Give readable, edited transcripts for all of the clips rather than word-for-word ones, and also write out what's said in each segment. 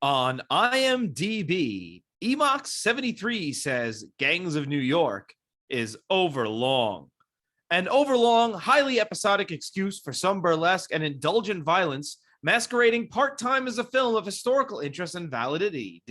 On IMDb, Emox73 says Gangs of New York is overlong. An overlong, highly episodic excuse for some burlesque and indulgent violence masquerading part-time as a film of historical interest and validity.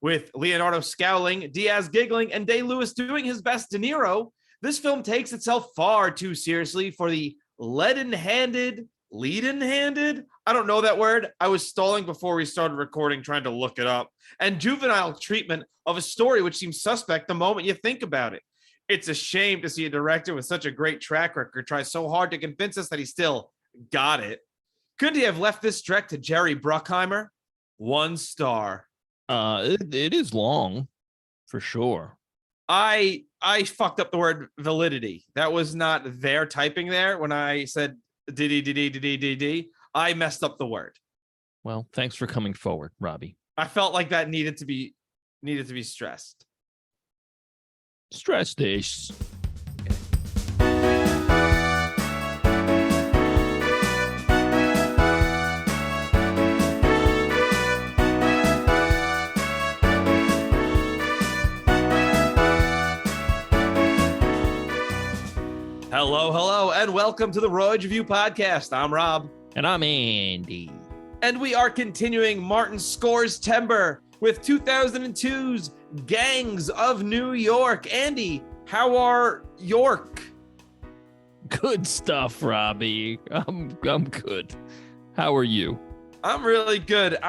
With Leonardo scowling, Diaz giggling, and Day-Lewis doing his best De Niro, this film takes itself far too seriously for the leaden-handed, I don't know that word. I was stalling before we started recording trying to look it up, and juvenile treatment of a story which seems suspect the moment you think about it. It's a shame to see a director with such a great track record try so hard to convince us that he still got it. Couldn't he have left this direct to Jerry Bruckheimer? 1 star. It is long, for sure. I fucked up the word validity. That was not their typing there when I said d. I messed up the word. Well, thanks for coming forward, Robbie. I felt like that needed to be stressed. Stress days. Hello, and welcome to the Royds Review Podcast. I'm Rob. And I'm Andy. And we are continuing Martin Scorstember with 2002's Gangs of New York. Andy, how are York? Good stuff, Robbie. I'm good. How are you? I'm really good.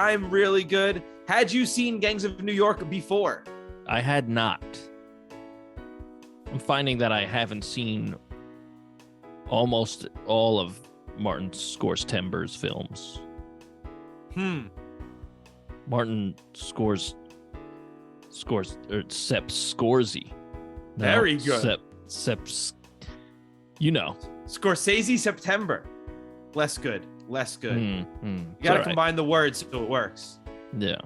Had you seen Gangs of New York before? I had not. I'm finding that I haven't seen almost all of Martin Scorstember's films. Martin Scorsese. Very good. Scorsese September. Less good. You gotta combine the words so it works. Yeah.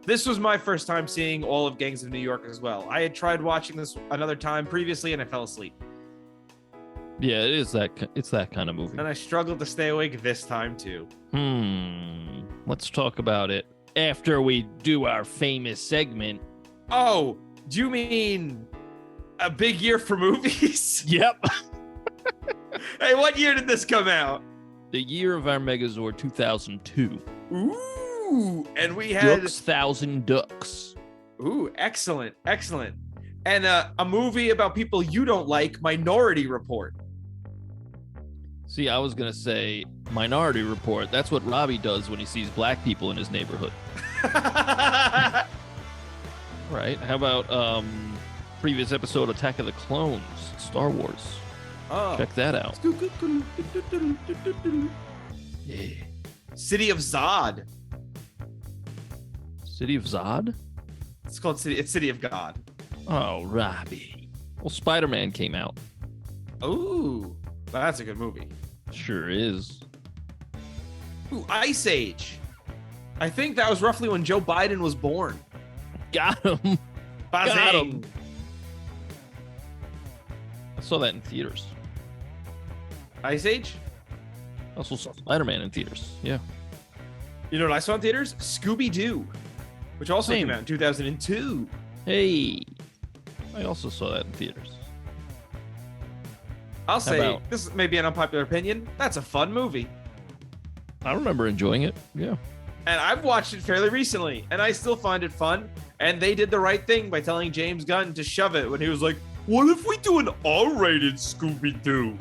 This was my first time seeing all of Gangs of New York as well. I had tried watching this another time previously and I fell asleep. Yeah, it's that kind of movie. And I struggled to stay awake this time too. Let's talk about it after we do our famous segment. Oh, do you mean a big year for movies? Yep. Hey, what year did this come out? The year of our Megazord 2002. Ooh, and we had Ducks, Thousand Ducks. Ooh, excellent. And a movie about people you don't like, Minority Report. See, I was going to say Minority Report. That's what Robbie does when he sees black people in his neighborhood. Right? How about previous episode, Attack of the Clones, Star Wars? Oh. Check that out. Yeah. City of Zod. City of Zod? It's called City of God. Oh, Robbie. Well, Spider-Man came out. Ooh, that's a good movie. Sure is. Ooh, Ice Age. I think that was roughly when Joe Biden was born. Got him. Got him. I saw that in theaters. Ice Age? I also saw Spider-Man in theaters. Yeah. You know what I saw in theaters? Scooby-Doo, which also came out in 2002. Hey. I also saw that in theaters. I'll say, this may be an unpopular opinion, that's a fun movie. I remember enjoying it, yeah. And I've watched it fairly recently, and I still find it fun. And they did the right thing by telling James Gunn to shove it when he was like, what if we do an R-rated Scooby-Doo?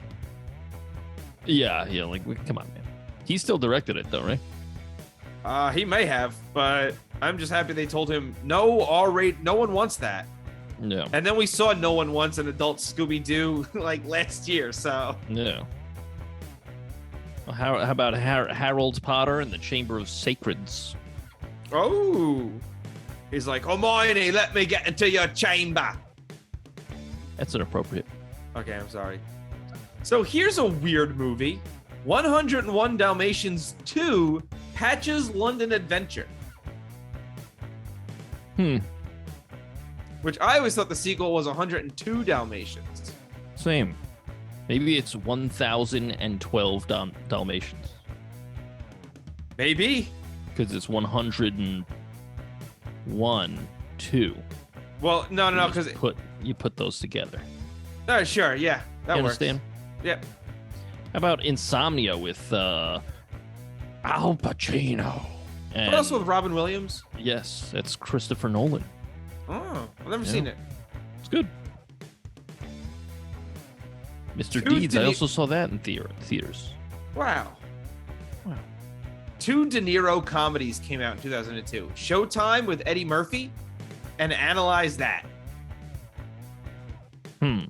Yeah, like, come on, man. He still directed it, though, right? He may have, but I'm just happy they told him, no R-rated, no one wants that. Yeah. And then we saw No One Wants an Adult Scooby-Doo like last year, so. Yeah. Well, how about Harold Potter and the Chamber of Sacreds? Oh. He's like, Hermione, let me get into your chamber. That's inappropriate. Okay, I'm sorry. So here's a weird movie. 101 Dalmatians 2, Patch's London Adventure. Which I always thought the sequel was 102 Dalmatians. Same. Maybe it's 1,012 Dalmatians. Maybe. because it's 101, 2. Well, no, because you put those together. Sure, yeah, that You works. understand? Yep. How about Insomnia with Al Pacino? And What else with Robin Williams? yes, that's Christopher Nolan. Oh, I've never seen it. It's good. Mr. Two Deeds. I also saw that in theaters. Wow. 2 De Niro comedies came out in 2002. Showtime with Eddie Murphy and Analyze That. I've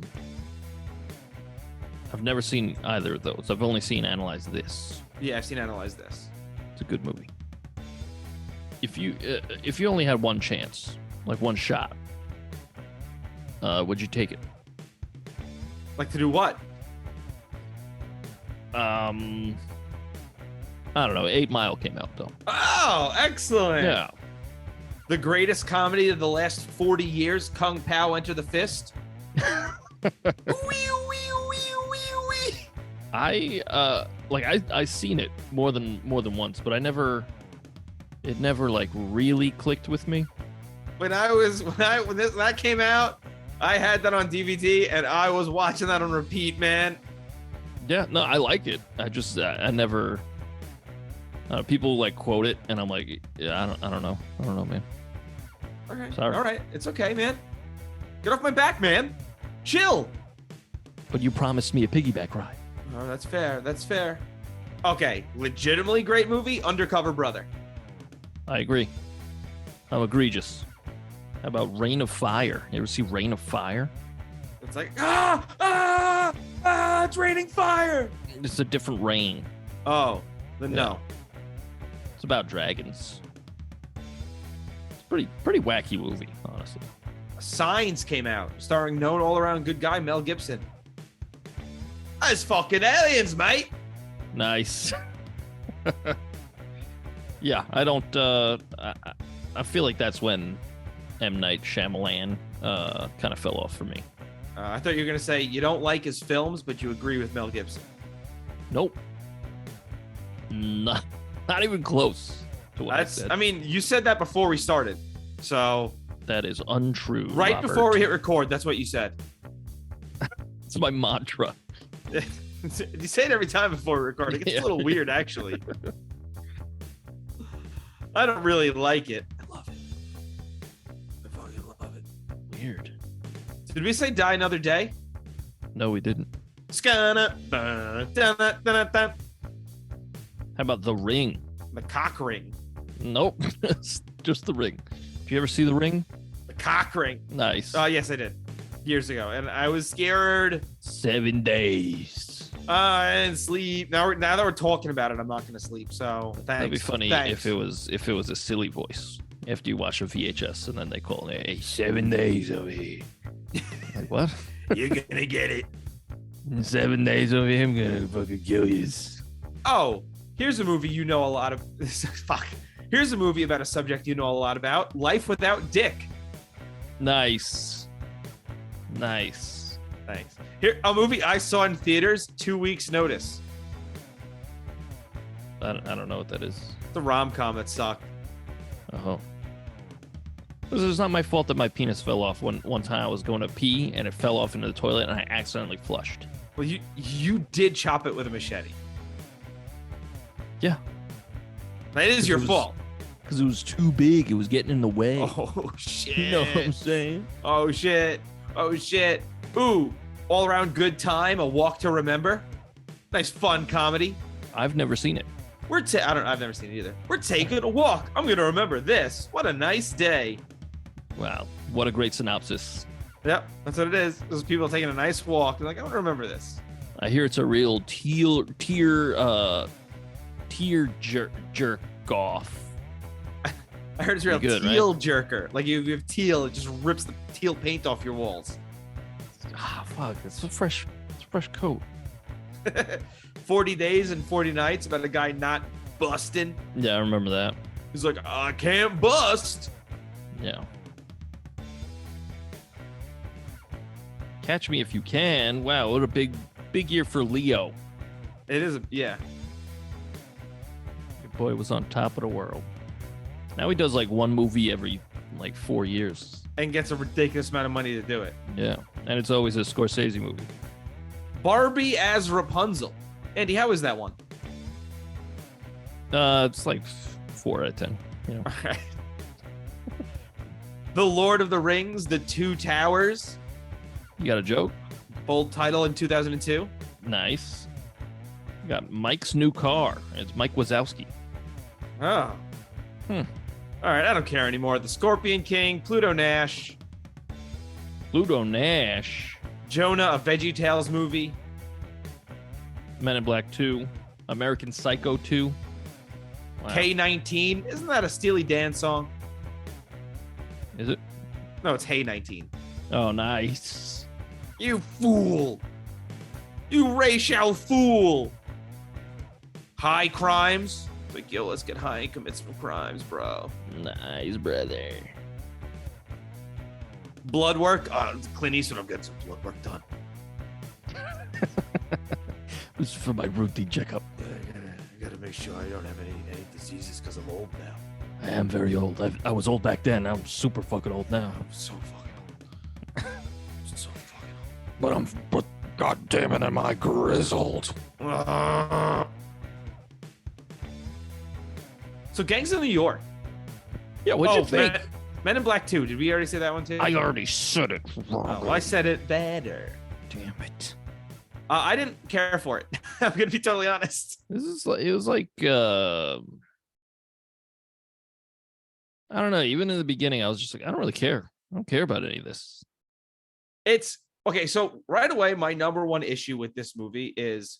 never seen either of those. I've only seen Analyze This. Yeah, I've seen Analyze This. It's a good movie. If you only had one chance, like one shot, would you take it? Like to do what? I don't know. 8 Mile came out though. Oh, excellent. Yeah. The greatest comedy of the last 40 years, Kung Pao Enter the Fist. I seen it more than once, but it never like really clicked with me. When that came out, I had that on DVD and I was watching that on repeat, man. Yeah, no, I like it. I just I never people like quote it and I'm like, yeah, I don't know, man. Okay. Sorry. All right, it's okay, man. Get off my back, man. Chill. But you promised me a piggyback ride. Oh, that's fair. That's fair. Okay, legitimately great movie, Undercover Brother. I agree. I'm egregious. How about Reign of Fire? You ever see Reign of Fire? It's like, it's raining fire. It's a different rain. Oh, then no. It's about dragons. It's pretty wacky movie, honestly. Signs came out, starring known all-around good guy Mel Gibson. That's fucking aliens, mate. Nice. Yeah, I don't. I feel like that's when M. Night Shyamalan kind of fell off for me. I thought you were gonna say you don't like his films, but you agree with Mel Gibson. Nope. Not even close to what I said. I mean, you said that before we started, so that is untrue. Right Robert. before we hit record, that's what you said. It's my mantra. You say it every time before we record. It gets a little weird, actually. I don't really like it. I love it. I fucking love it. Weird. Did we say Die Another Day? No, we didn't. How about The Ring? The Cock Ring. Nope. It's just The Ring. Did you ever see The Ring? The Cock Ring. Nice. Oh, yes, I did. Years ago. And I was scared. 7 days. I didn't sleep. Now that we're talking about it, I'm not going to sleep. So thanks. That'd be funny Thanks. if it was a silly voice after you watch a VHS and then they call it, hey, 7 days over here. Like, what? You're going to get it. In 7 days over here, I'm going to fucking kill you. Oh, here's a movie you know a lot of. Fuck. Here's a movie about a subject you know a lot about. Life Without Dick. Nice. Thanks. Here, a movie I saw in theaters, 2 weeks notice. I don't know what that is. It's a rom-com that sucked. Oh. It's not my fault that my penis fell off one time I was going to pee and it fell off into the toilet and I accidentally flushed. Well, you did chop it with a machete. Yeah. That is your fault. Because it was too big. It was getting in the way. Oh, shit. You know what I'm saying? Oh, shit. Ooh, all-around good time, A Walk to Remember. Nice, fun comedy. I've never seen it. I've never seen it either. We're taking a walk. I'm going to remember this. What a nice day. Wow. What a great synopsis. Yep, that's what it is. Those people taking a nice walk. They're like, I want to remember this. I hear it's a real tear jerk off. I heard it's real Good, teal right? jerker. Like you have teal, it just rips the teal paint off your walls. Ah, fuck. It's a fresh coat. 40 Days and 40 Nights about a guy not busting. Yeah, I remember that. He's like, I can't bust. Yeah. Catch Me If You Can. Wow, what a big year for Leo. It is, yeah. boy was on top of the world. Now he does like one movie every like 4 years. And gets a ridiculous amount of money to do it. Yeah. And it's always a Scorsese movie. Barbie as Rapunzel. Andy, how is that one? It's like 4 out of 10. You know. All right. The Lord of the Rings, The Two Towers. You got a joke? Bold title in 2002. Nice. You got Mike's New Car. It's Mike Wazowski. Oh. All right, I don't care anymore. The Scorpion King, Pluto Nash. Pluto Nash. Jonah, a VeggieTales movie. Men in Black 2. American Psycho 2. Wow. K-19. Isn't that a Steely Dan song? Is it? No, it's Hey 19. Oh, nice. You fool. You racial fool. High crimes. It's like, yo, let's get high and commit some crimes, bro. Nice, brother. Blood work. Clint Eastwood, I'm getting some blood work done. This is for my routine checkup. I gotta make sure I don't have any diseases because I'm old now. I am very old. I was old back then. I'm super fucking old now. I'm so fucking old. So fucking old. But god damn it, am I grizzled? So Gangs of New York. Yeah, what'd you think? Men in Black 2. Did we already say that one too? I already said it wrong. Oh, I said it better. Damn it. I didn't care for it. I'm gonna be totally honest. It was like I don't know. Even in the beginning, I was just like, I don't really care. I don't care about any of this. It's okay. So right away, my number one issue with this movie is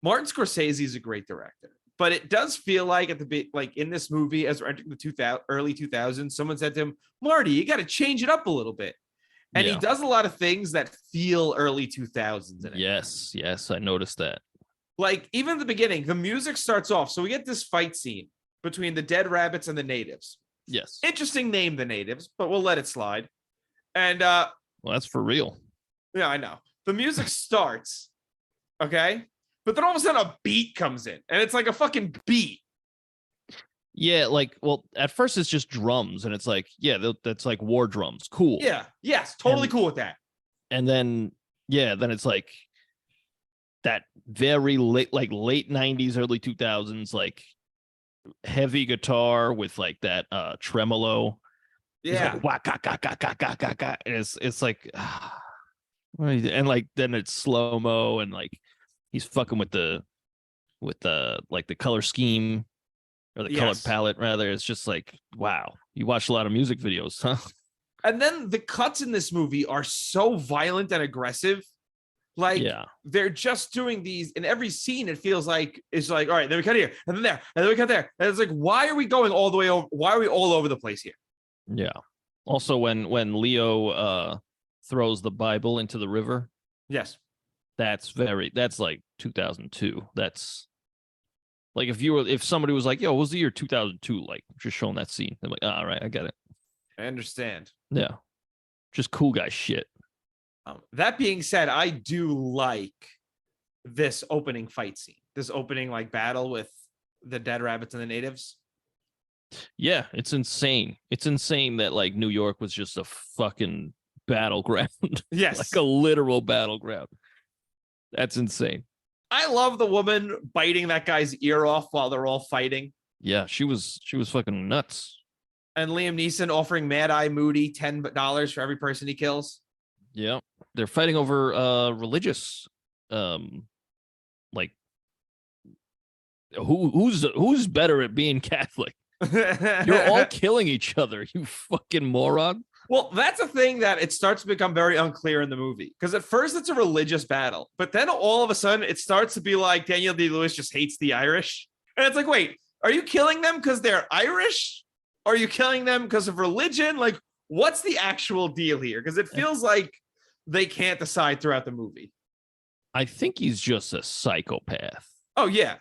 Martin Scorsese is a great director, but it does feel like in this movie, as we're entering the early 2000s, someone said to him, "Marty, you got to change it up a little bit." And he does a lot of things that feel early 2000s. In it. Yes, I noticed that. Like even in the beginning, the music starts off. So we get this fight scene between the dead rabbits and the natives. Yes. Interesting name, the natives, but we'll let it slide. And well, that's for real. Yeah, I know. The music starts, okay? But then all of a sudden a beat comes in, and it's like a fucking beat. Yeah, like, well, at first it's just drums, and it's like, yeah, that's like war drums. Cool. Yeah, yes, totally cool with that. And then, yeah, then it's like that very late 90s, early 2000s, like heavy guitar with like that tremolo. Yeah. It's like, and it's like and like then it's slow-mo, and like he's fucking with the like the color scheme or the color palette rather. It's just like, wow, you watch a lot of music videos, huh? And then the cuts in this movie are so violent and aggressive. Like they're just doing these in every scene. It feels like it's like, all right, then we cut here and then there and then we cut there. And it's like, why are we going all the way over? Why are we all over the place here? Yeah. Also, when Leo throws the Bible into the river. Yes. That's like 2002. That's like if somebody was like, yo, what was the year 2002 like? Just showing that scene. I'm like, all right, I get it. I understand. Yeah. Just cool guy shit. That being said, I do like this opening fight scene, this opening like battle with the dead rabbits and the natives. Yeah, it's insane. It's insane that like New York was just a fucking battleground. Yes. Like a literal battleground. That's insane. I love the woman biting that guy's ear off while they're all fighting. Yeah, she was fucking nuts. And Liam Neeson offering Mad Eye Moody $10 for every person he kills. Yeah, they're fighting over religious, like who's better at being Catholic? You're all killing each other, you fucking moron. Well, that's a thing that it starts to become very unclear in the movie, because at first it's a religious battle, but then all of a sudden it starts to be like Daniel Day-Lewis just hates the Irish, and it's like, wait, are you killing them because they're Irish? Are you killing them because of religion? Like, what's the actual deal here? Because it feels like they can't decide throughout the movie. I think he's just a psychopath. Oh, yeah.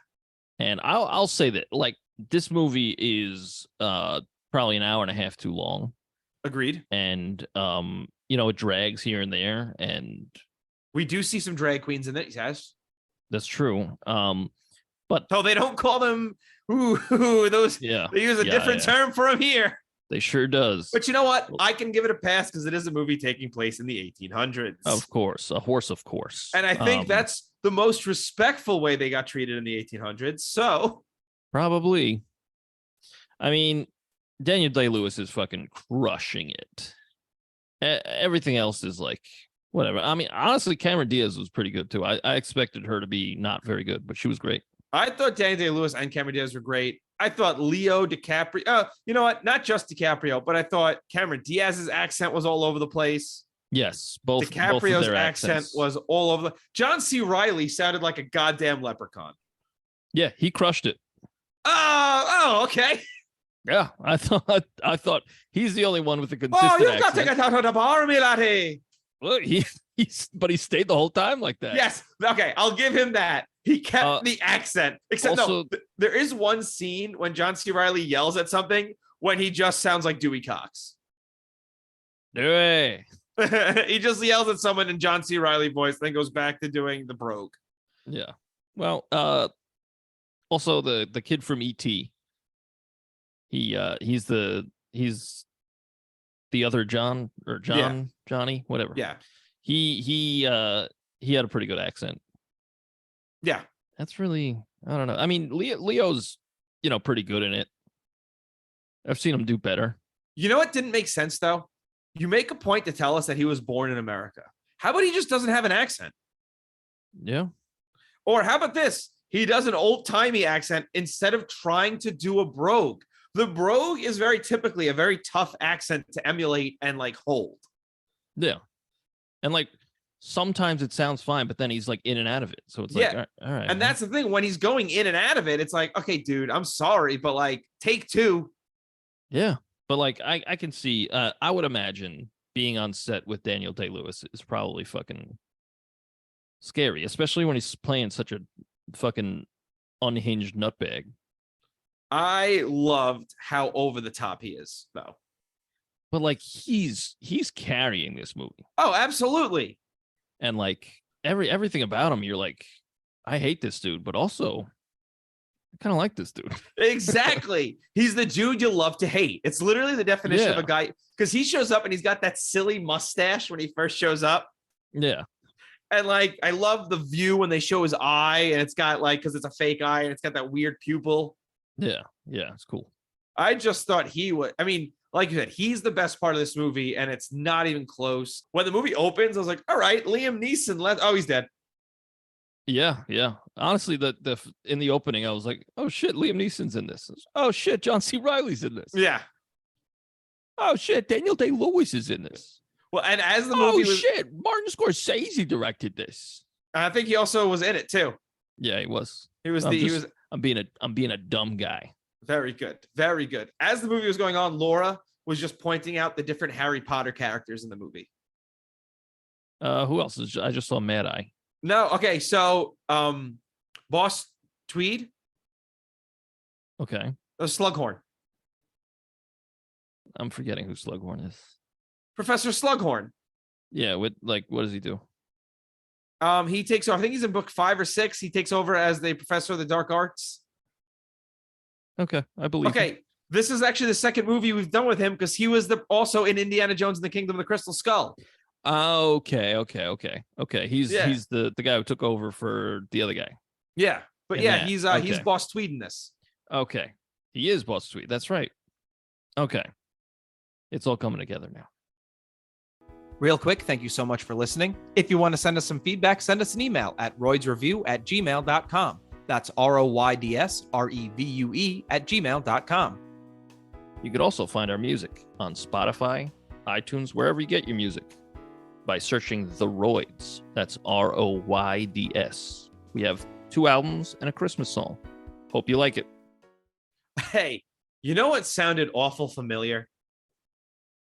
And I'll say that, like, this movie is probably an hour and a half too long. Agreed. And, it drags here and there. And we do see some drag queens in it, yes. That's true. But so they don't call them Ooh, those Yeah. they use a different term for him here. They sure does. But you know what? I can give it a pass because it is a movie taking place in the 1800s. Of course, a horse, of course. And I think that's the most respectful way they got treated in the 1800s. So probably. I mean, Daniel Day-Lewis is fucking crushing it. Everything else is like whatever. I mean, honestly, Cameron Diaz was pretty good too. I expected her to be not very good, but she was great. I thought Daniel Day-Lewis and Cameron Diaz were great. I thought Leo DiCaprio, you know what? Not just DiCaprio, but I thought Cameron Diaz's accent was all over the place. Both DiCaprio's of their accent was all over. John C. Reilly sounded like a goddamn leprechaun. Yeah, he crushed it. Oh, okay. Yeah, I thought he's the only one with a consistent accent. You've got to get out of the bar, me laddie. Look, he stayed the whole time like that. Yes. Okay, I'll give him that. He kept the accent. Except also, there is one scene when John C. Reilly yells at something when he just sounds like Dewey Cox. Dewey. He just yells at someone in John C. Reilly voice, then goes back to doing the brogue. Yeah. Well, also the kid from E.T. He's the other John or Johnny, whatever. Yeah. He had a pretty good accent. Yeah. That's really, I don't know. I mean, Leo's, pretty good in it. I've seen him do better. You know what didn't make sense though? You make a point to tell us that he was born in America. How about he just doesn't have an accent? Yeah. Or how about this? He does an old-timey accent instead of trying to do a brogue. The brogue is very typically a very tough accent to emulate and like hold. Yeah. And like sometimes it sounds fine, but then he's like in and out of it. So it's like, all right. And that's the thing. When he's going in and out of it, it's like, okay, dude, I'm sorry, but like take two. Yeah. But like I can see, I would imagine being on set with Daniel Day-Lewis is probably fucking scary, especially when he's playing such a fucking unhinged nutbag. I loved how over the top he is, though. But like he's carrying this movie. Oh, absolutely. And like everything about him, you're like, I hate this dude, but also I kind of like this dude. Exactly. He's the dude you love to hate. It's literally the definition of a guy, because he shows up and he's got that silly mustache when he first shows up. Yeah. And like, I love the view when they show his eye and it's got like, because it's a fake eye and it's got that weird pupil. Yeah. Yeah. It's cool. I just thought he would. I mean, like you said, he's the best part of this movie and it's not even close. When the movie opens, I was like, all right, Liam Neeson. Oh, he's dead. Yeah, yeah. Honestly, the in the opening, I was like, "Oh shit, Liam Neeson's in this." Oh shit, John C. Reilly's in this. Yeah. Oh shit, Daniel Day-Lewis is in this. Well, and as the movie shit, Martin Scorsese directed this. I think he also was in it too. Yeah, he was. I'm being a dumb guy. Very good, very good. As the movie was going on, Laura was just pointing out the different Harry Potter characters in the movie. Who else is? I just saw Mad Eye. No, okay, so Boss Tweed. Okay. Slughorn. I'm forgetting who Slughorn is. Professor Slughorn. Yeah, what does he do? He takes over, I think he's in book 5 or 6. He takes over as the professor of the dark arts. Okay, I believe. Okay, this is actually the second movie we've done with him because he was also in Indiana Jones and the Kingdom of the Crystal Skull. Okay. He's the guy who took over for the other guy. Yeah, but he's Boss Tweed in this. Okay, he is Boss Tweed. That's right. Okay, it's all coming together now. Real quick, thank you so much for listening. If you want to send us some feedback, send us an email at roydsreview@gmail.com. That's ROYDSREVUE@gmail.com. You could also find our music on Spotify, iTunes, wherever you get your music, by searching The Royds. That's ROYDS. We have 2 albums and a Christmas song. Hope you like it. Hey, you know what sounded awful familiar?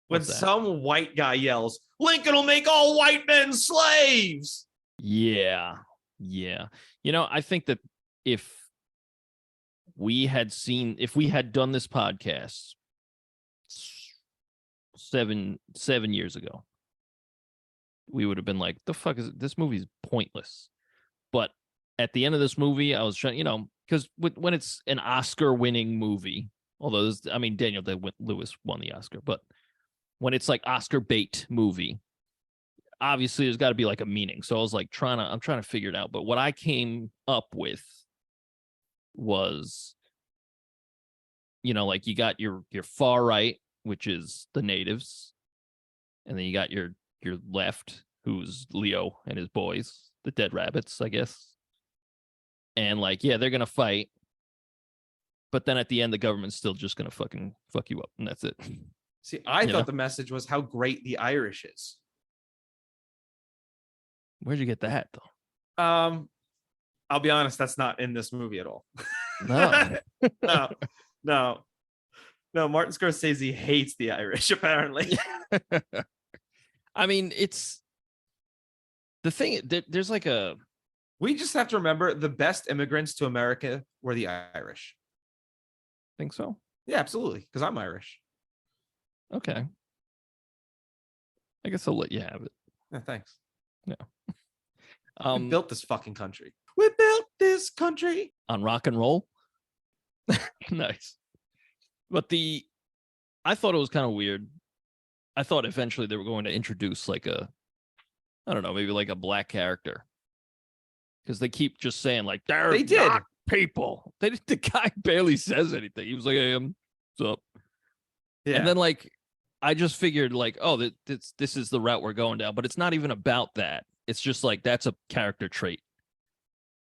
When some white guy yells, "Lincoln will make all white men slaves." Yeah. I think that if we had done this podcast 7 years ago, we would have been like, the fuck is it? This movie's pointless. But at the end of this movie, I was trying, because when it's an Oscar-winning movie, although Daniel Day-Lewis won the Oscar, but when it's like Oscar bait movie, obviously there's got to be like a meaning. So I was like I'm trying to figure it out. But what I came up with was, like you got your far right, which is the natives, and then you got your left, who's Leo and his boys, the dead rabbits, I guess. And like, yeah, they're gonna fight, but then at the end, the government's still just gonna fucking fuck you up, and that's it. See, I thought the message was how great the Irish is. Where'd you get that though? I'll be honest, that's not in this movie at all. No. No. Martin Scorsese hates the Irish, apparently. I mean, it's the thing. There's like we just have to remember the best immigrants to America were the Irish. Think so? Yeah, absolutely. Because I'm Irish. Okay. I guess I'll let you have it. Yeah, thanks. Yeah. We built this fucking country. We built this country on rock and roll. Nice. But I thought it was kind of weird. I thought eventually they were going to introduce like maybe like a black character. Because they keep just saying like, they did not people. The guy barely says anything. He was like, hey, what's up? Yeah. And then like, I just figured like, oh, this is the route we're going down. But it's not even about that. It's just like, that's a character trait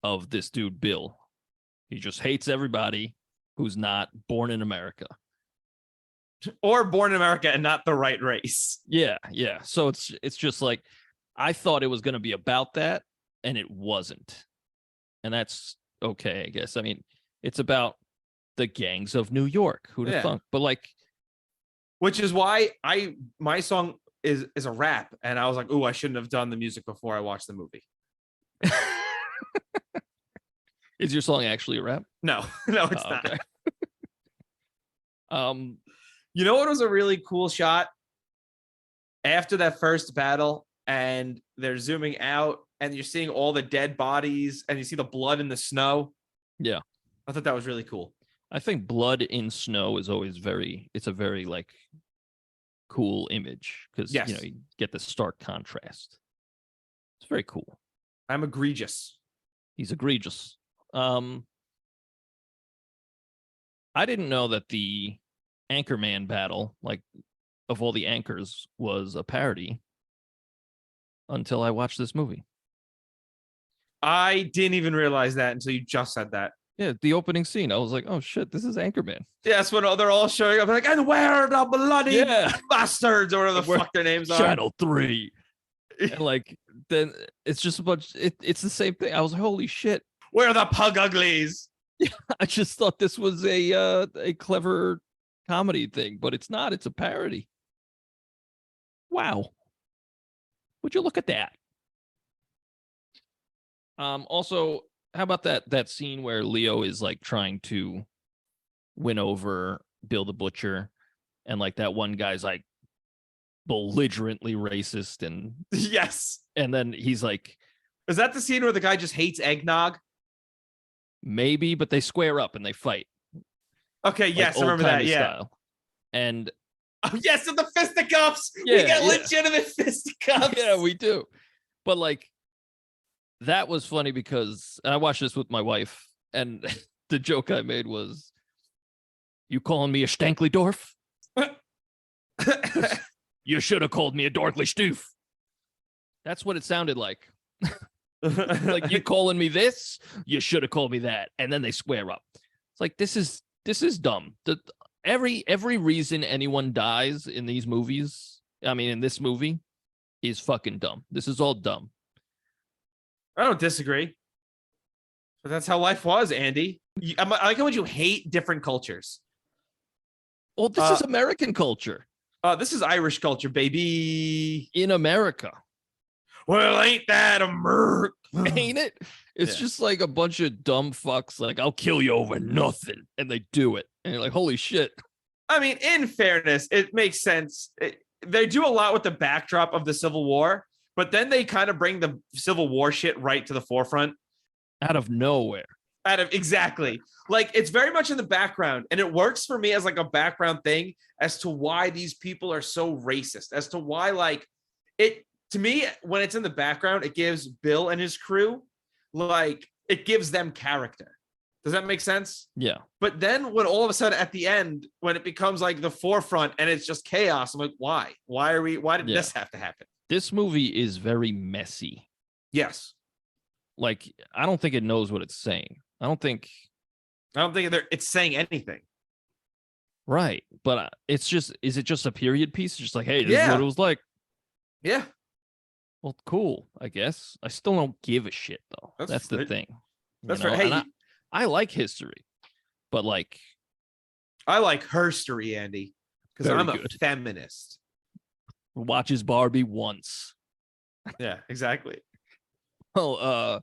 of this dude, Bill. He just hates everybody who's not born in America. Or born in America and not the right race. Yeah. So it's just like, I thought it was going to be about that, and it wasn't. And that's okay, I guess. I mean, it's about the gangs of New York. Who'd have thunk? But like, which is why my song is a rap, and I was like, "Ooh, I shouldn't have done the music before I watched the movie." Is your song actually a rap? No, it's not. Okay. You know what was a really cool shot? After that first battle, and they're zooming out, and you're seeing all the dead bodies, and you see the blood in the snow. Yeah, I thought that was really cool. I think blood in snow is always it's a very like cool image because you get the stark contrast. It's very cool. I'm egregious. He's egregious. I didn't know that the Anchorman battle, like of all the anchors, was a parody until I watched this movie. I didn't even realize that until you just said that. Yeah, the opening scene, I was like, oh shit, this is Anchorman. Yeah, that's when they're all showing up. Like, and where the bloody bastards, or whatever the fuck their names are. Channel 3. And like, then it's just a bunch, it's the same thing. I was like, holy shit. Where the pug uglies? Yeah, I just thought this was a clever comedy thing, but it's not. It's a parody. Wow. Would you look at that? Also, how about that scene where Leo is like trying to win over Bill the Butcher, and like that one guy's like belligerently racist, and yes, and then he's like, is that the scene where the guy just hates eggnog? Maybe, but they square up and they fight. Okay, yes, I remember that. Yeah, style. And yes, and the fisticuffs. Yeah, we get legitimate fisticuffs. Yeah, we do. But like, that was funny because I watched this with my wife, and the joke I made was, "You calling me a Stankly-Dorf? You should have called me a Dorkly Stoof." That's what it sounded like. Like, you calling me this? You should have called me that. And then they square up. It's like, this is dumb. Every reason anyone dies in these movies, I mean, in this movie, is fucking dumb. This is all dumb. I don't disagree. But that's how life was, Andy. I like how much you hate different cultures. Well, this is American culture. This is Irish culture, baby. In America. Well, ain't that America? Ain't it? It's just like a bunch of dumb fucks. Like, I'll kill you over nothing. And they do it. And you're like, holy shit. I mean, in fairness, it makes sense. They do a lot with the backdrop of the Civil War, but then they kind of bring the Civil War shit right to the forefront. Out of nowhere. Exactly. Like it's very much in the background, and it works for me as like a background thing as to why these people are so racist, as to why like it to me when it's in the background, it gives Bill and his crew like it gives them character. Does that make sense? Yeah. But then when all of a sudden at the end, when it becomes like the forefront and it's just chaos, I'm like, why? Why did this have to happen? This movie is very messy. Yes. Like, I don't think it knows what it's saying. I don't think it's saying anything. Right. But it's just, is it just a period piece? Just like, hey, this is what it was like. Yeah. Well, cool, I guess. I still don't give a shit, though. That's the thing. That's right. Hey, I like history, but like, I like herstory, Andy, because I'm a feminist. Watches Barbie once. Yeah, exactly. Well,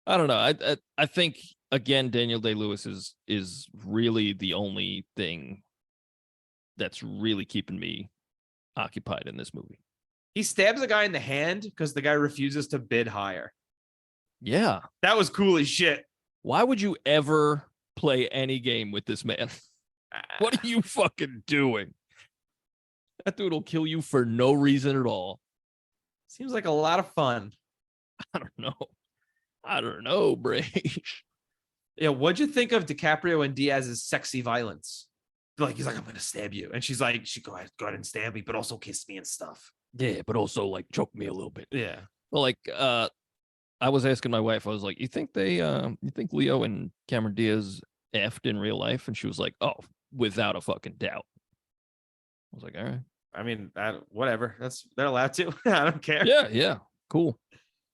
I don't know. I think again, Daniel Day-Lewis is really the only thing that's really keeping me occupied in this movie. He stabs a guy in the hand because the guy refuses to bid higher. Yeah, that was cool as shit. Why would you ever play any game with this man? What are you fucking doing? That dude will kill you for no reason at all. Seems like a lot of fun. I don't know, Brage. Yeah, what'd you think of DiCaprio and Diaz's sexy violence? Like he's like, I'm gonna stab you, and she's like, go ahead and stab me, but also kiss me and stuff. Yeah, but also like choke me a little bit. Yeah. Well, like I was asking my wife, I was like, you think Leo and Cameron Diaz effed in real life? And she was like, oh, without a fucking doubt. I was like, all right. I mean, whatever. They're allowed to. I don't care. Yeah. Cool.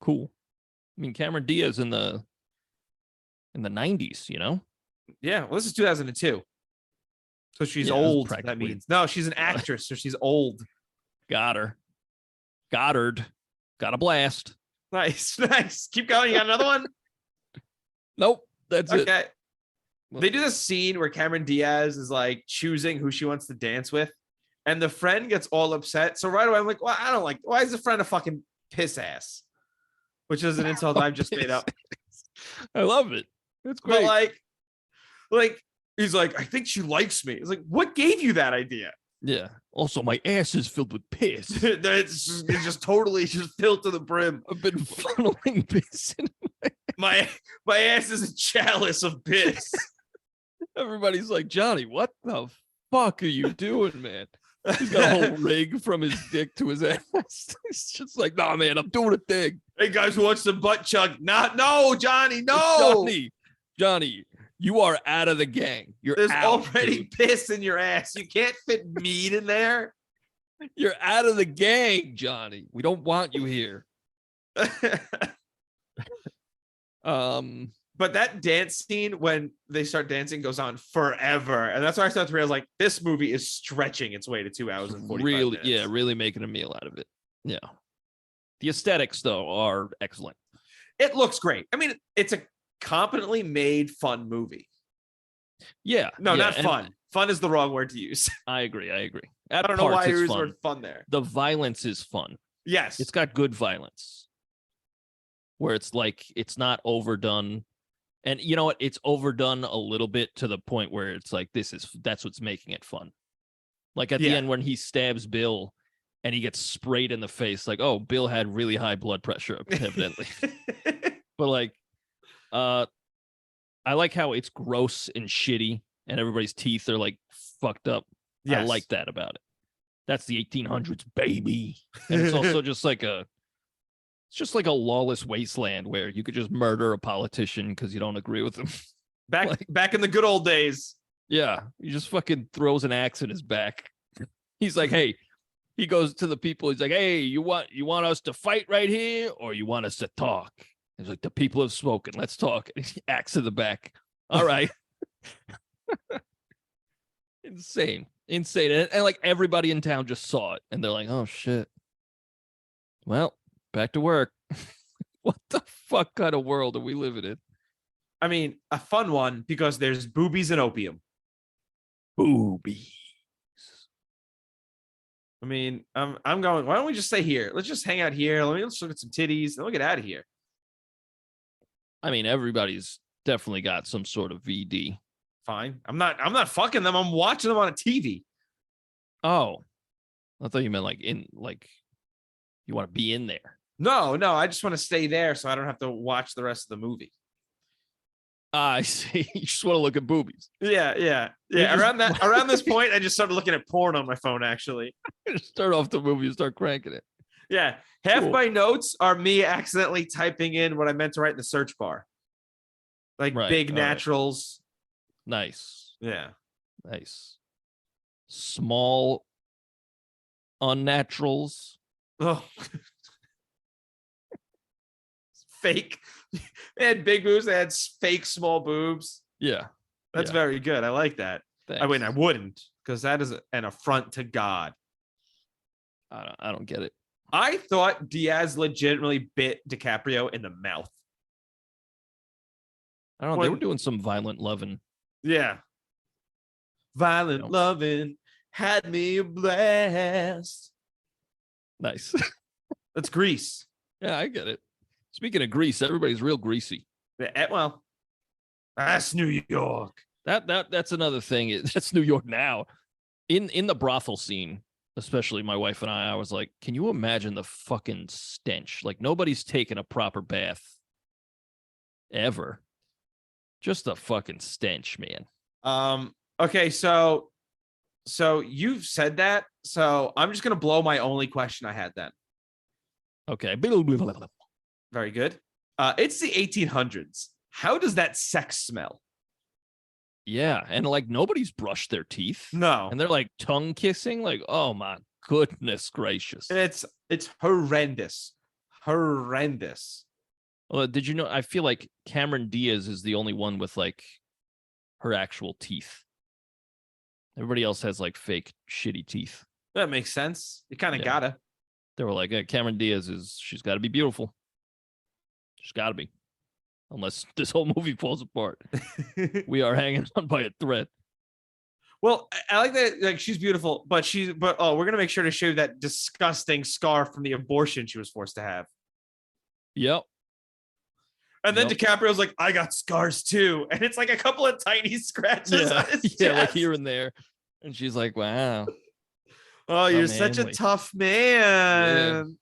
I mean, Cameron Diaz in the 90s, you know? Yeah. Well, this is 2002. So she's old. That means no, she's an actress, so she's old. Goddard. Got a blast. Nice. Keep going. You got another one? Nope. That's it. Okay. They do this scene where Cameron Diaz is like choosing who she wants to dance with, and the friend gets all upset. So right away, I'm like, well, I don't like. Why is the friend a fucking piss ass? Which is an insult I've just made up. I love it. It's great. But like he's like, I think she likes me. It's like, what gave you that idea? Yeah. Also, my ass is filled with piss. it's just totally just filled to the brim. I've been funneling piss in my ass is a chalice of piss. Everybody's like, Johnny, what the fuck are you doing, man? He's got a whole rig from his dick to his ass. He's just like, nah, man, I'm doing a thing. Hey, guys, who wants some butt chug? No, Johnny, no. Johnny, you are out of the gang. There's already piss in your ass. You can't fit meat in there. You're out of the gang, Johnny. We don't want you here. But that dance scene when they start dancing goes on forever, and that's why I started to realize like this movie is stretching its way to 2 hours and 45 minutes. Yeah, really making a meal out of it. Yeah, the aesthetics though are excellent. It looks great. I mean, it's a competently made fun movie. Yeah, not fun. Fun is the wrong word to use. I agree. I don't know why you use the word fun there. The violence is fun. Yes, it's got good violence, where it's like it's not overdone. And you know what? It's overdone a little bit to the point where it's like that's what's making it fun. Like at the end when he stabs Bill and he gets sprayed in the face, like, oh, Bill had really high blood pressure, evidently. But like, I like how it's gross and shitty and everybody's teeth are like fucked up. Yes. I like that about it. That's the 1800s, baby. And it's also just like a lawless wasteland where you could just murder a politician because you don't agree with him. Back in the good old days. Yeah. He just fucking throws an axe in his back. He's like, hey, he goes to the people. He's like, hey, you want us to fight right here or you want us to talk? He's like, the people have spoken. Let's talk. Axe in the back. All right. Insane. And like everybody in town just saw it and they're like, oh shit. Well, back to work. What the fuck kind of world are we living in? I mean, a fun one because there's boobies and opium. Boobies. I mean, I'm going, why don't we just stay here? Let's just hang out here. Let's look at some titties and we'll get out of here. I mean, everybody's definitely got some sort of VD. Fine. I'm not fucking them. I'm watching them on a TV. Oh, I thought you meant like in like you want to be in there. No, I just want to stay there so I don't have to watch the rest of the movie. I see. You just want to look at boobies. Yeah. Just... around this point, I just started looking at porn on my phone, actually. Start off the movie and start cranking it. Yeah. Half Cool. my notes are me accidentally typing in what I meant to write in the search bar. Like big naturals. Right. Nice. Yeah. Nice. Small unnaturals. Oh. Fake. They had big boobs. They had fake small boobs. Yeah. That's very good. I like that. Thanks. I mean, I wouldn't, because that is an affront to God. I don't get it. I thought Diaz legitimately bit DiCaprio in the mouth. I don't know. They were doing some violent loving. Yeah. Violent loving had me a blast. Nice. That's Grease. Yeah, I get it. Speaking of grease, everybody's real greasy. Well, that's New York. That's another thing. That's New York now. In the brothel scene, especially my wife and I was like, can you imagine the fucking stench? Like nobody's taken a proper bath ever. Just a fucking stench, man. Okay, so you've said that, so I'm just gonna blow my only question I had then. Okay. Very good. It's the 1800s. How does that sex smell? Yeah, and like nobody's brushed their teeth. No. And they're like tongue kissing. Like, oh my goodness gracious. It's horrendous. Horrendous. Well, did you know? I feel like Cameron Diaz is the only one with like her actual teeth. Everybody else has like fake shitty teeth. That makes sense. You kind of gotta. They were like, Cameron Diaz she's got to be beautiful. She's got to be. Unless this whole movie falls apart. We are hanging on by a thread. Well, I like that. Like she's beautiful, but we're gonna make sure to show that disgusting scar from the abortion she was forced to have. Yep. And then DiCaprio's like, I got scars too, and it's like a couple of tiny scratches on his chest. Yeah, like here and there. And she's like, wow. Oh, you're such a tough man.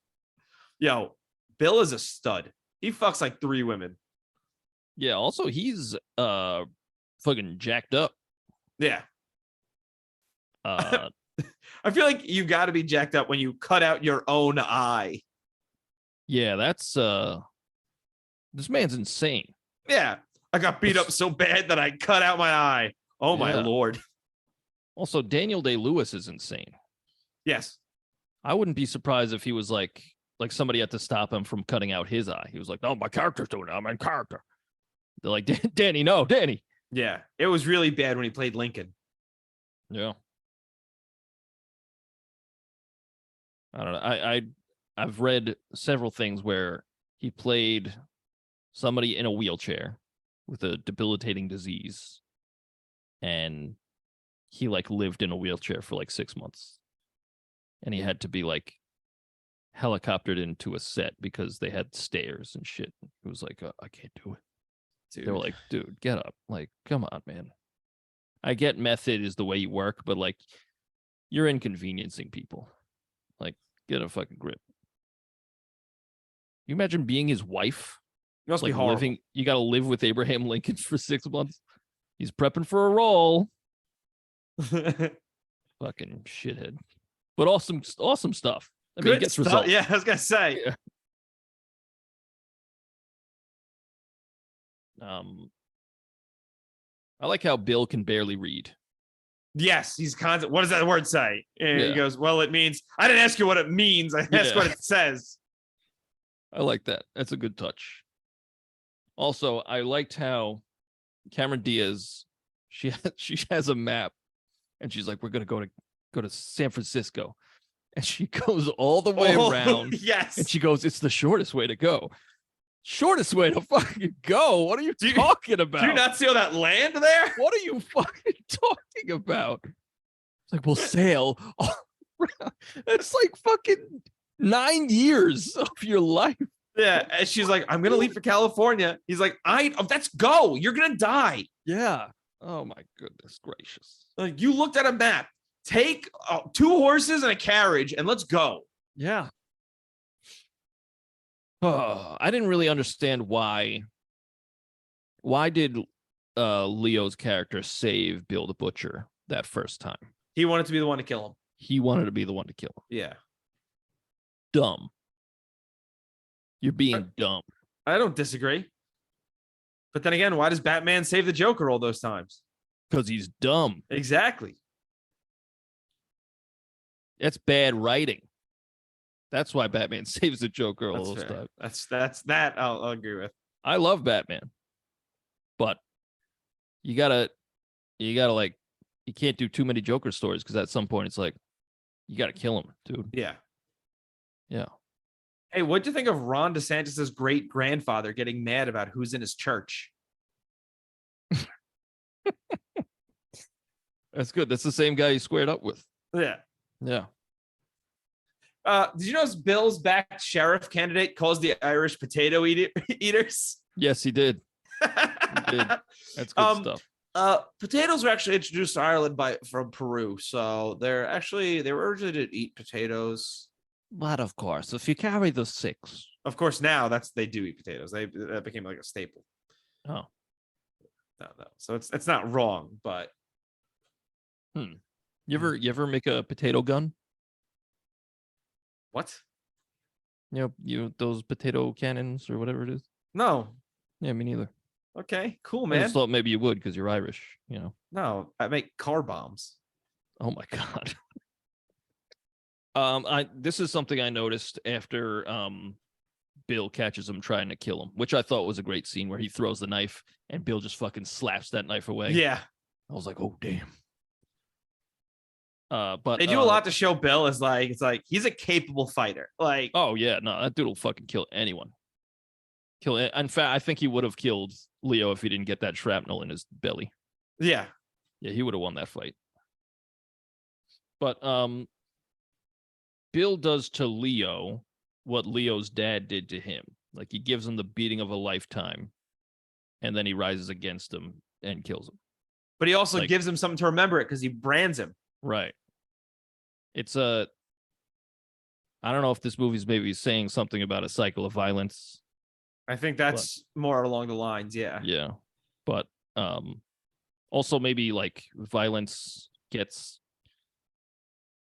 Yeah. Yo, Bill is a stud. He fucks like 3 women. Yeah, also he's fucking jacked up. Yeah. I feel like you got to be jacked up when you cut out your own eye. Yeah, that's this man's insane. Yeah. I got beat up so bad that I cut out my eye. Oh my Lord. Also, Daniel Day-Lewis is insane. Yes. I wouldn't be surprised if he was like somebody had to stop him from cutting out his eye. He was like, no, my character's doing it. I'm in character. They're like, Danny, no, Danny. Yeah. It was really bad when he played Lincoln. Yeah. I don't know. I've read several things where he played somebody in a wheelchair with a debilitating disease, and he like lived in a wheelchair for like 6 months, and he had to be like helicoptered into a set because they had stairs and shit. He was like, I can't do it. Dude. They were like, dude, get up. Like, come on, man. I get method is the way you work, but like you're inconveniencing people. Like, get a fucking grip. You imagine being his wife? It must be horrible. You got to live with Abraham Lincoln for 6 months. He's prepping for a role. Fucking shithead. But awesome stuff. I mean, good gets stuff. results. Yeah, I was gonna say. Yeah. I like how Bill can barely read. Yes, he's constant. What does that word say? And he goes, well, it means, I didn't ask you what it means. I asked what it says. I like that. That's a good touch. Also, I liked how Cameron Diaz, she has a map, and she's like, we're going to go to San Francisco. And she goes all the way around. Yes. And she goes, it's the shortest way to go. Shortest way to fucking go? What are you talking about? Do you not see all that land there? What are you fucking talking about? It's like, we'll sail all around. It's like fucking 9 years of your life. Yeah, and she's like, I'm gonna leave for California. He's like, let's go. You're gonna die. Yeah. Oh my goodness gracious. Like, you looked at a map. Take 2 horses and a carriage, and let's go. Yeah. Oh, I didn't really understand why. Why did Leo's character save Bill the Butcher that first time? He wanted to be the one to kill him. He wanted to be the one to kill him. Yeah. Dumb. You're being dumb. I don't disagree. But then again, why does Batman save the Joker all those times? Because he's dumb. Exactly. That's bad writing. That's why Batman saves the Joker all those times. That's that I'll agree with. I love Batman. But you gotta like, you can't do too many Joker stories because at some point it's like, you gotta kill him, dude. Yeah. Yeah. Hey, what'd you think of Ron DeSantis' great grandfather getting mad about who's in his church? That's good. That's the same guy he squared up with. Yeah. Yeah. Did you know Bill's back sheriff candidate calls the Irish potato eaters? Yes, he did. He did. That's good stuff. Potatoes were actually introduced to Ireland from Peru, so they were originally to eat potatoes. But of course, if you carry the 6. Of course, now they do eat potatoes. That became like a staple. Oh. No. So it's not wrong, but You ever make a potato gun? What? Those potato cannons or whatever it is. No. Yeah, me neither. Okay, cool, I man. just thought maybe you would because you're Irish. No, I make car bombs. Oh my god. This is something I noticed after Bill catches him trying to kill him, which I thought was a great scene where he throws the knife and Bill just fucking slaps that knife away. Yeah. I was like, oh damn. But they do a lot to show Bill as it's like he's a capable fighter. Like, oh yeah, no, that dude will fucking kill anyone. Kill it. In fact, I think he would have killed Leo if he didn't get that shrapnel in his belly. Yeah. Yeah, he would have won that fight. But Bill does to Leo what Leo's dad did to him. Like, he gives him the beating of a lifetime, and then he rises against him and kills him. But he also gives him something to remember it because he brands him. Right. It's I don't know if this movie's maybe saying something about a cycle of violence. I think that's more along the lines, yeah. Yeah. But also maybe like violence gets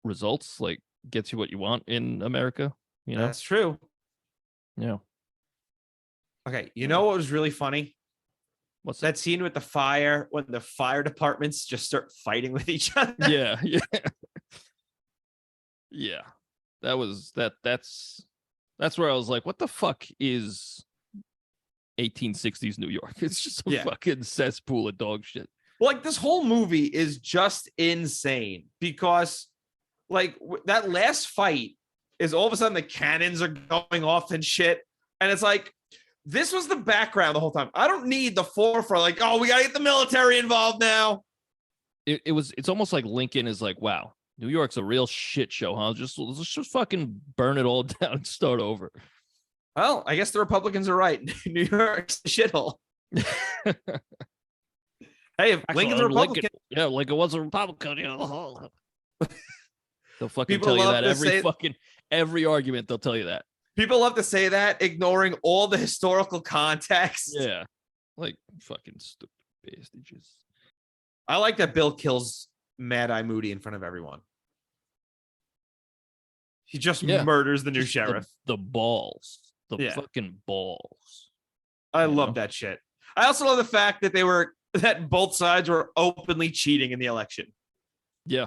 results, like gets you what you want in America, That's true. Yeah. Okay, you know what was really funny? What's that scene with the fire when the fire departments just start fighting with each other? Yeah. Yeah. That's where I was like, what the fuck is 1860s New York? It's just a fucking cesspool of dog shit. Like, this whole movie is just insane because that last fight is all of a sudden the cannons are going off and shit. And it's like, this was the background the whole time. I don't need the forefront. Like, oh, we got to get the military involved now. It's almost like Lincoln is like, wow, New York's a real shit show, huh? Let's just fucking burn it all down and start over. Well, I guess the Republicans are right. New York's a shithole. Hey, if Lincoln's a Republican. Lincoln was a Republican. They'll fucking tell you that every argument. They'll tell you that. People love to say that, ignoring all the historical context. Yeah, like fucking stupid bastards. I like that Bill kills Mad Eye Moody in front of everyone. He just murders the new sheriff. The balls. The fucking balls. I love that shit. I also love the fact that both sides were openly cheating in the election. Yeah.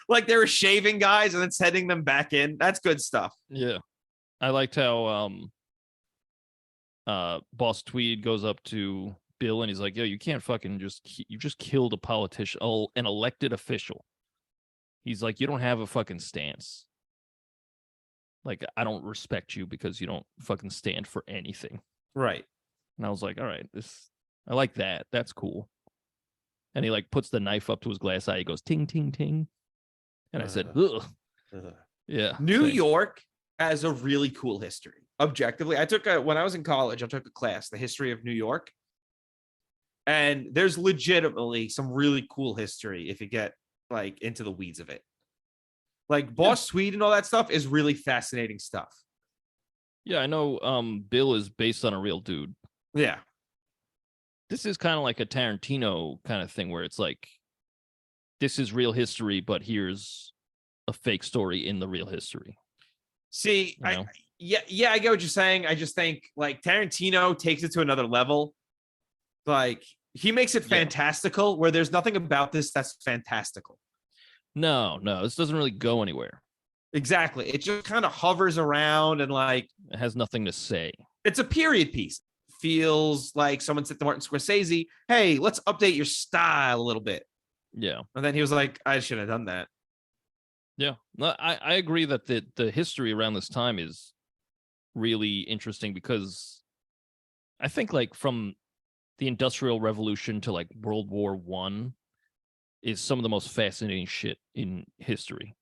Like, they were shaving guys and then sending them back in. That's good stuff. Yeah. I liked how Boss Tweed goes up to Bill and he's like, yo, you can't fucking you just killed a politician, an elected official. He's like, you don't have a fucking stance. Like, I don't respect you because you don't fucking stand for anything. Right. And I was like, all right, I like that. That's cool. And he puts the knife up to his glass eye. He goes, ting, ting, ting. And I said, ugh. Yeah. New York has a really cool history. objectively. When I was in college, I took a class, the history of New York. And there's legitimately some really cool history if you get like into the weeds of it. Like Boss Tweed and all that stuff is really fascinating stuff. Yeah, I know Bill is based on a real dude. Yeah. This is kind of like a Tarantino kind of thing where it's like, this is real history, but here's a fake story in the real history. See, I get what you're saying. I just think like Tarantino takes it to another level. Like he makes it fantastical where there's nothing about this that's fantastical. No, this doesn't really go anywhere. Exactly. It just kind of hovers around and like it has nothing to say. It's a period piece. Feels like someone said to Martin Scorsese, hey, let's update your style a little bit. Yeah. And then he was like, I should have done that. Yeah. No, I agree that the history around this time is really interesting because I think like from the Industrial Revolution to like World War I is some of the most fascinating shit in history.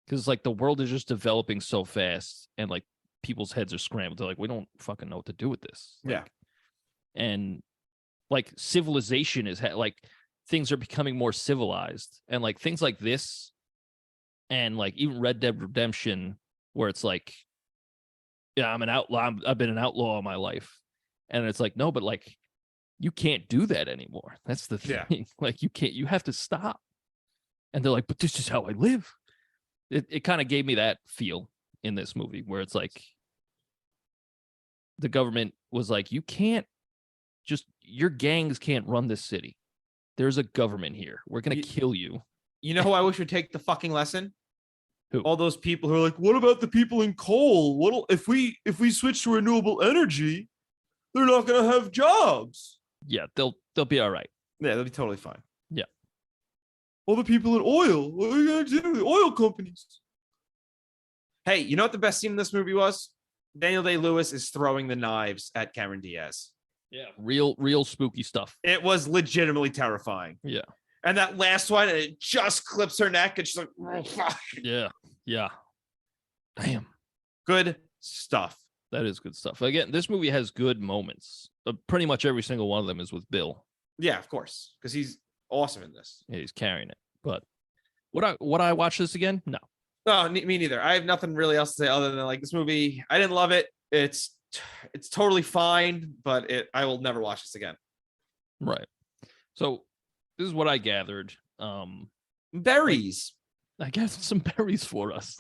Because like the world is just developing so fast and like people's heads are scrambled. They're like, we don't fucking know what to do with this. Like, yeah. And like civilization is like things are becoming more civilized. And like things like this and like even Red Dead Redemption, where it's like, yeah, I'm an outlaw. I've been an outlaw all my life. And it's like, no, but like, you can't do that anymore. That's the thing. Yeah. Like you have to stop. And they're like, but this is how I live. It kind of gave me that feel in this movie where it's like the government was like, you can't your gangs can't run this city. There's a government here. We're going to kill you. You know who I wish would take the fucking lesson? Who? All those people who are like, what about the people in coal? What if we switch to renewable energy, they're not going to have jobs. Yeah, they'll be all right. Yeah, they'll be totally fine. Yeah. All the people in oil, what are you going to do? The oil companies. Hey, you know what the best scene in this movie was? Daniel Day-Lewis is throwing the knives at Cameron Diaz. Yeah. Real spooky stuff. It was legitimately terrifying. Yeah. And that last one, it just clips her neck and she's like, oh, fuck. Yeah. Yeah. Damn. Good stuff. That is good stuff. Again, this movie has good moments. Pretty much every single one of them is with Bill. Yeah, of course. Because he's awesome in this. Yeah, he's carrying it. But would I watch this again? No. No, me neither. I have nothing really else to say other than like this movie. I didn't love it. It's totally fine, but I will never watch this again. Right. So this is what I gathered. Berries. I gathered some berries for us.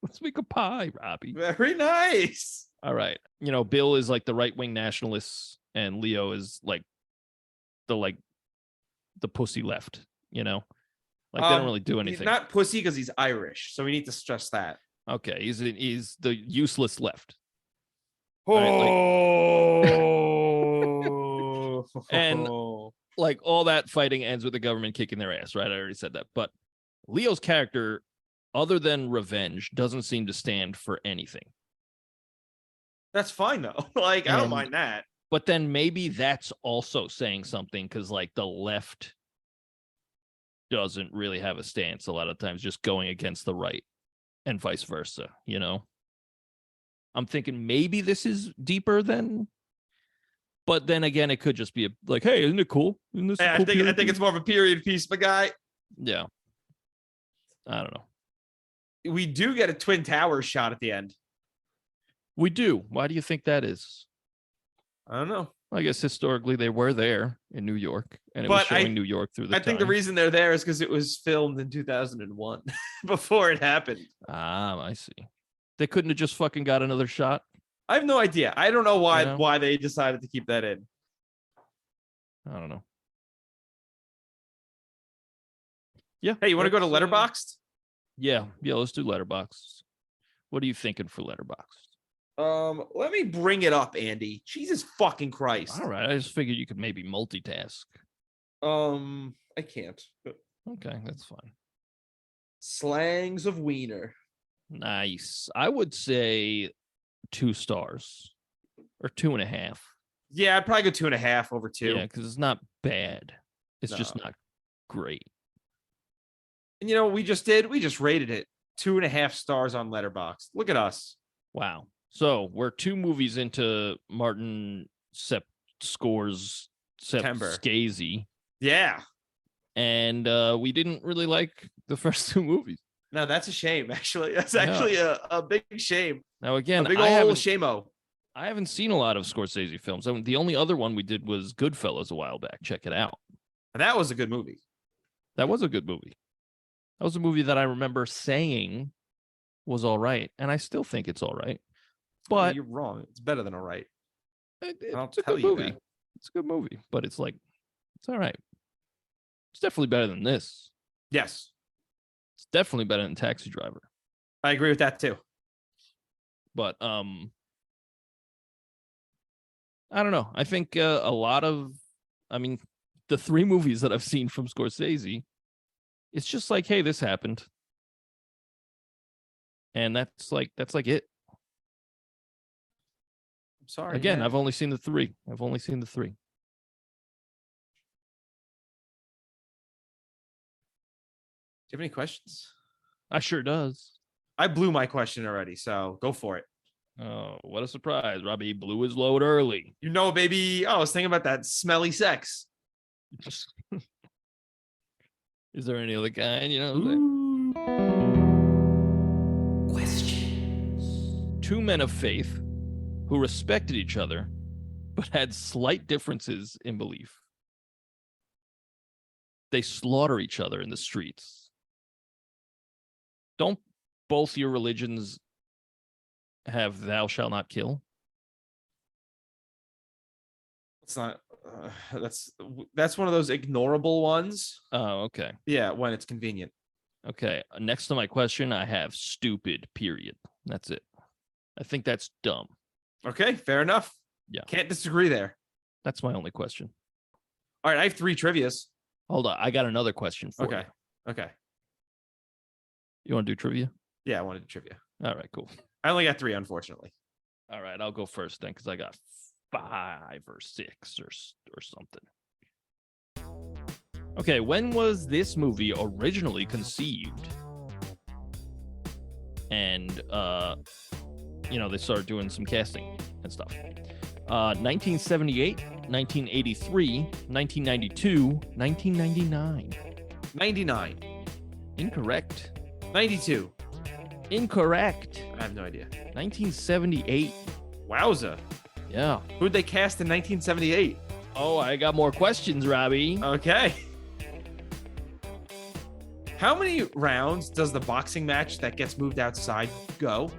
Let's make a pie, Robbie. Very nice. All right. You know, Bill is like the right-wing nationalist, and Leo is like the pussy left, you know? Like they don't really do anything. He's not pussy because he's Irish, so we need to stress that. Okay, he's the useless left. Oh. Right, and like all that fighting ends with the government kicking their ass, right? I already said that. But Leo's character, other than revenge, doesn't seem to stand for anything. That's fine though. Like I don't mind that. But then maybe that's also saying something because like the left doesn't really have a stance a lot of times, just going against the right and vice versa, you know? I'm thinking maybe this is deeper than, but then again, it could just be like, hey, isn't it cool? Isn't this I think it's more of a period piece, my guy. Yeah. I don't know. We do get a Twin Towers shot at the end. We do. Why do you think that is? I don't know. I guess historically they were there in New York, and it was showing New York through the I think the reason they're there is because it was filmed in 2001 before it happened. Ah, I see. They couldn't have just fucking got another shot? I have no idea. I don't know why they decided to keep that in. I don't know. Yeah. Hey, you want to go to Letterboxd? Yeah, let's do Letterboxd. What are you thinking for Letterboxd? Let me bring it up, Andy. Jesus fucking Christ. All right, I just figured you could maybe multitask. I can't. Okay, that's fine. Slangs of Wiener. Nice. I would say 2 stars or 2.5. Yeah, I'd probably go 2.5 over 2. Yeah, because it's not bad. It's just not great. And you know what we just rated it 2.5 stars on Letterboxd. Look at us. Wow. So we're 2 movies into Martin Scorsese, Yeah. and we didn't really like the first 2 movies. No, that's a shame. Actually, that's actually a big shame. Now again, A big old shame-o. I haven't seen a lot of Scorsese films. The only other one we did was Goodfellas a while back. Check it out. And that was a good movie. That was a good movie. That was a movie that I remember saying was all right, and I still think it's all right. But you're wrong. It's better than all right. It's a good movie. It's a good movie, but it's like, it's all right. It's definitely better than this. Yes. It's definitely better than Taxi Driver. I agree with that too. But I don't know. I think a lot of, the 3 movies that I've seen from Scorsese, it's just like, hey, this happened. And that's like it. I'm sorry. Again, man. I've only seen the 3. Do you have any questions? I sure does. I blew my question already, so go for it. Oh, what a surprise. Robbie blew his load early. You know, baby. Oh, I was thinking about that smelly sex. Is there any other kind? You know what I'm saying? Questions. 2 men of faith who respected each other but had slight differences in belief. They slaughter each other in the streets. Don't both your religions have thou shalt not kill? It's not. That's one of those ignorable ones. Oh, okay. Yeah, when it's convenient. Okay. Next to my question, I have stupid, period. That's it. I think that's dumb. Okay, fair enough. Yeah. Can't disagree there. That's my only question. All right, I have 3 trivias. Hold on. I got another question for you. Okay. You want to do trivia? Yeah, I wanted trivia. All right, cool. I only got 3, unfortunately. All right, I'll go first then because I got 5 or 6 or something. Okay, when was this movie originally conceived? And they started doing some casting and stuff. 1978, 1983, 1992, 1999. 99. Incorrect. 92. Incorrect. I have no idea. 1978. Wowza. Yeah. Who'd they cast in 1978? Oh, I got more questions, Robbie. Okay. How many rounds does the boxing match that gets moved outside go?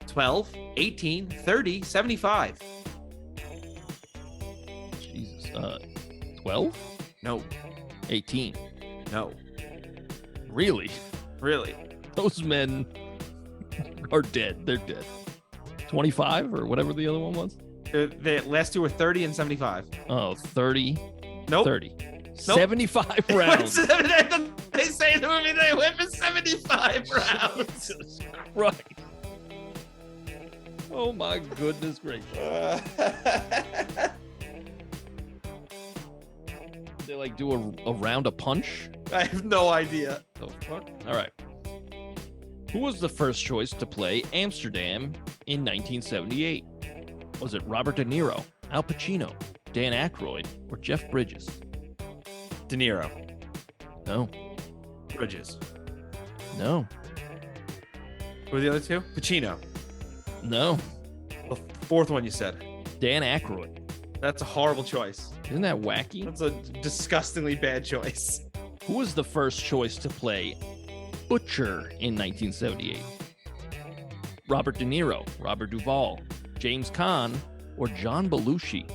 12, 18, 30, 75. Jesus. 12? No. 18. No. Really? Really? Those men are dead. They're dead. 25 or whatever the other one was? The last 2 were 30 and 75. Oh, 30. Nope. 30. Nope. 75 rounds. They say in the movie they went for 75 rounds. Jesus Christ. Oh my goodness gracious. They like do a round of punch? I have no idea. The fuck? All right. Who was the first choice to play Amsterdam in 1978? Was it Robert De Niro, Al Pacino, Dan Aykroyd, or Jeff Bridges? De Niro. No. Bridges. No. Who were the other 2? Pacino. No. The 4th one you said. Dan Aykroyd. That's a horrible choice. Isn't that wacky? That's a disgustingly bad choice. Who was the first choice to play Butcher in 1978? Robert De Niro, Robert Duvall, James Caan, or John Belushi?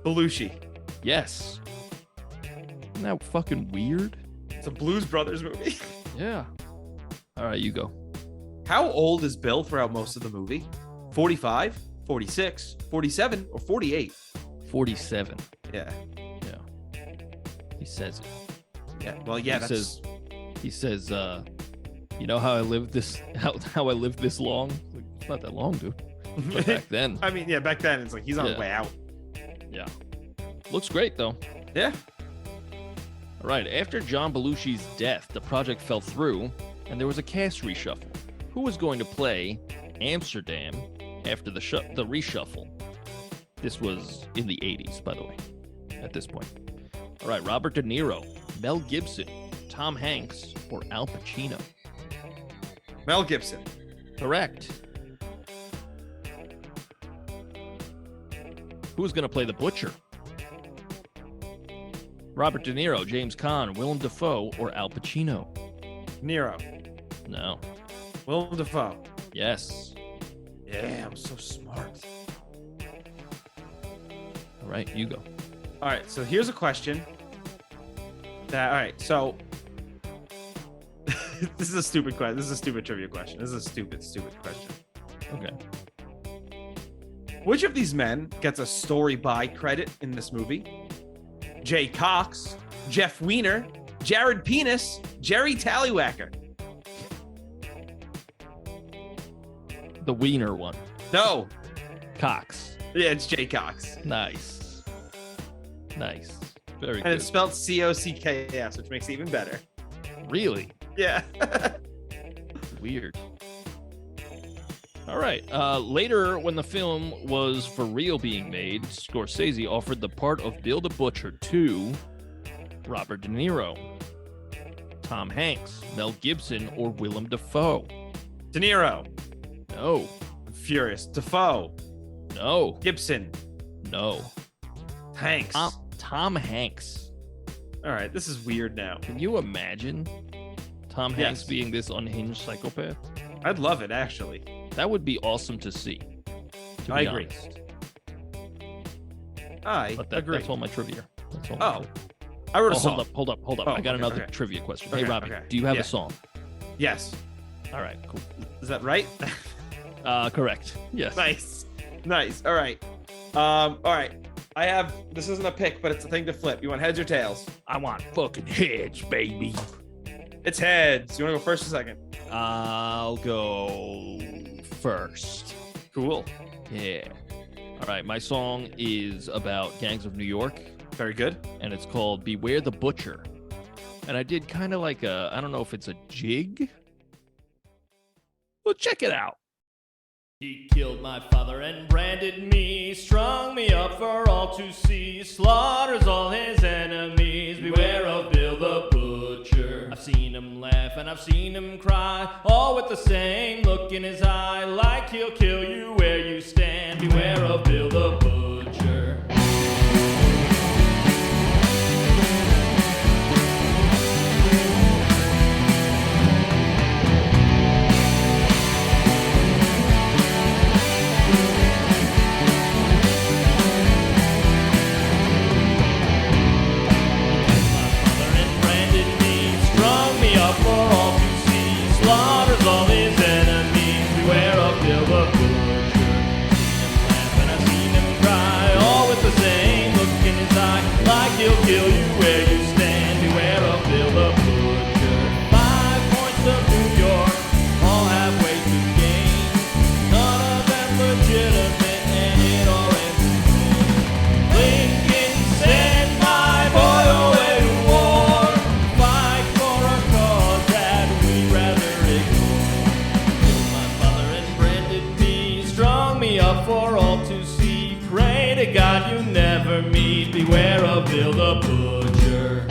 Belushi. Yes. Isn't that fucking weird? It's a Blues Brothers movie. Yeah. All right, you go. How old is Bill throughout most of the movie? 45, 46, 47, or 48? 47. Yeah. Yeah. He says it. Yeah. Well, yeah, He says, you know how I lived this how I lived this long? Like, it's not that long, dude. But back then. I mean, yeah, back then it's like he's on the way out. Yeah. Looks great though. Yeah. All right. After John Belushi's death, the project fell through and there was a cast reshuffle. Who was going to play Amsterdam after the reshuffle. This was in the 80s, by the way, at this point. All right, Robert De Niro, Mel Gibson, Tom Hanks, or Al Pacino? Mel Gibson. Correct. Who's going to play the butcher? Robert De Niro, James Caan, Willem Dafoe, or Al Pacino? Nero. No. Willem Dafoe. Yes. Yeah, I'm so smart. All right, you go. All right, so here's a question. All right, so this is a stupid question. This is a stupid trivia question. This is a stupid question. Okay. Which of these men gets a story by credit in this movie? Jay Cox, Jeff Weiner, Jared Penis, Jerry Tallywhacker. The Wiener one. No. Cox. Yeah, it's Jay Cox. Nice. Very and good. It's spelled C-O-C-K-S, which makes it even better. Really? Yeah. Weird. All right. Later, when the film was for real being made, Scorsese offered the part of Bill the Butcher to Robert De Niro, Tom Hanks, Mel Gibson, or Willem Dafoe. De Niro. No. I'm furious. Dafoe. No. Gibson. No. Hanks. Tom Hanks. All right, this is weird now. Can you imagine Tom Hanks being this unhinged psychopath? I'd love it, actually. That would be awesome to see. I agree. But agree. That's all my trivia. That's all. My trivia. I wrote a song. Hold up. Oh, I got another okay. trivia question. Okay, Hey, Robbie, okay. do you have a song? Yes. All right, cool. Is that right? Correct. Yes. Nice. All right. All right. This isn't a pick, but it's a thing to flip. You want heads or tails? I want fucking heads, baby. It's heads. You want to go first or second? I'll go first. Cool. Yeah. All right. My song is about gangs of New York. Very good. And it's called Beware the Butcher. And I did kind of like I don't know if it's a jig. Well, check it out. He killed my father and branded me, strung me up for all to see, slaughters all his enemies. Beware of Bill the Butcher. I've seen him laugh and I've seen him cry, all with the same look in his eye, like he'll kill you where you stand. Beware of Bill the Butcher. He'll kill you where you stand. Beware of Bill the Butcher. 5 points of New York, all halfway to the game. None of them legitimate, and it all ends in vain. Lincoln sent my boy away to war, fight for a cause that we'd rather ignore. Killed my father and branded me, strung me up for all to see. Pray to God you never meet. Beware of Bill the Butcher.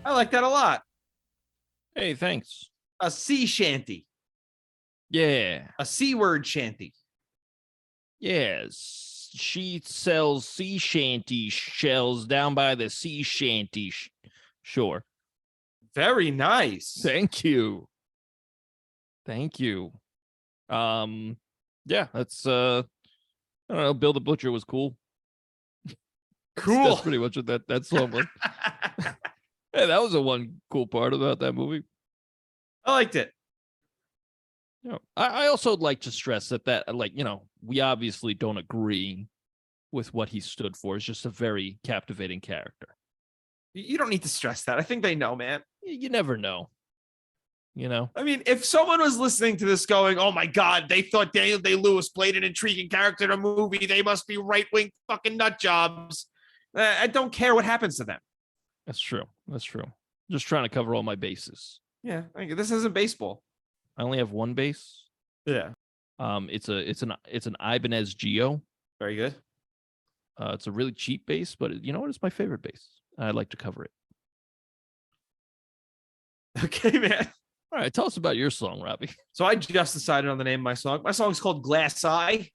I like that a lot. Hey, thanks. A sea shanty. Yeah. A C word shanty. Yes. She sells sea shanty shells down by the sea shanty shore. Very nice. Thank you. Yeah, that's I don't know, Bill the Butcher was cool. Cool. That's pretty much what that song was. Hey, that was the one cool part about that movie. I liked it. I also like to stress that like, we obviously don't agree with what he stood for. It's just a very captivating character. You don't need to stress that. I think they know, man. You never know. I mean, if someone was listening to this going, oh my God, they thought Daniel Day-Lewis played an intriguing character in a movie, they must be right-wing fucking nut jobs. I don't care what happens to them. That's true. Just trying to cover all my bases. Yeah, this isn't baseball. I only have one base. Yeah. It's an Ibanez Geo. Very good. It's a really cheap base, but you know what? It's my favorite base. I like to cover it. Okay, man. All right, tell us about your song, Robbie. So I just decided on the name of my song. My song's called Glass Eye.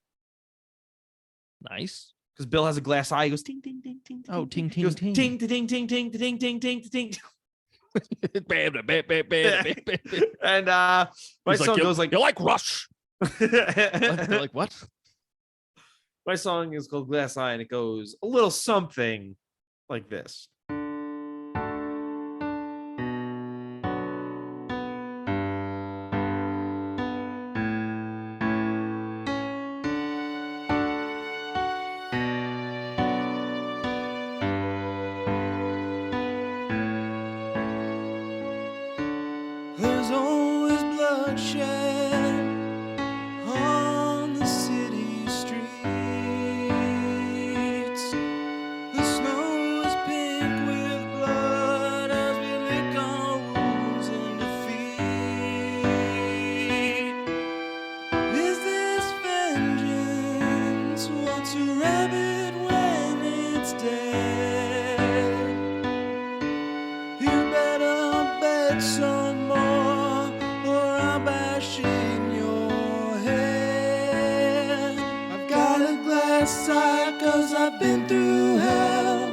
Nice. Because Bill has a glass eye. He goes ting ting ting ting. Oh, ting ting He goes ting. ting ting ting ting ting ting ting ting. And my song goes like, you like Rush. They're like, what? My song is called Glass Eye, and it goes a little something like this. There's always bloodshed on the city streets. The snow is pink with blood as we lick our wounds in defeat. Is this vengeance? What's a rabbit when it's dead? You better bet some more, or I'll bash in your head. I've got a glass eye 'cause I've been through hell.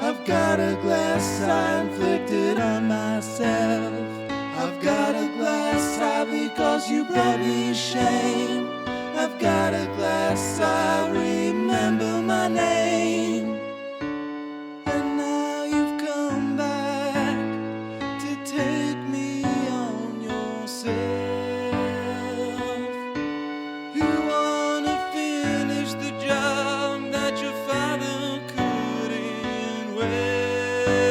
I've got a glass eye inflicted on myself. I've got a glass eye because you brought me shame. I've got a glass eye, remember my name. And now you've come back to take me on yourself. You wanna finish the job that your father couldn't well.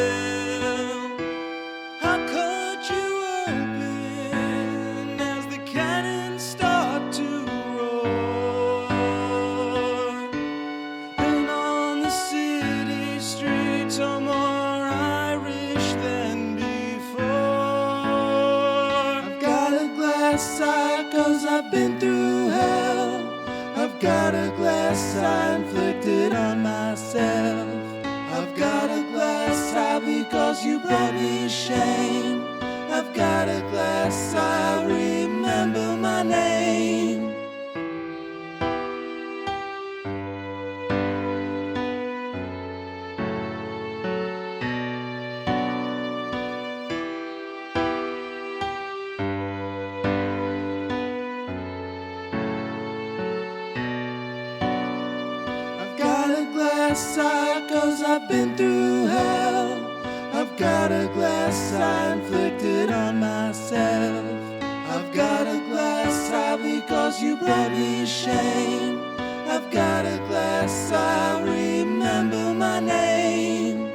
I'll cut you open as the cannons start to roar. And on the city streets are more Irish than before. I've got a glass eye 'cause I've been through hell. I've got a glass eye inflicted on myself. I've got a glass eye because you brought me shame. I've got a glass eye, remember my name. I've got a glass eye 'cause I've been through hell. I've got a glass eye inflicted on myself. I've got a glass eye because you brought me shame. I've got a glass eye, remember my name.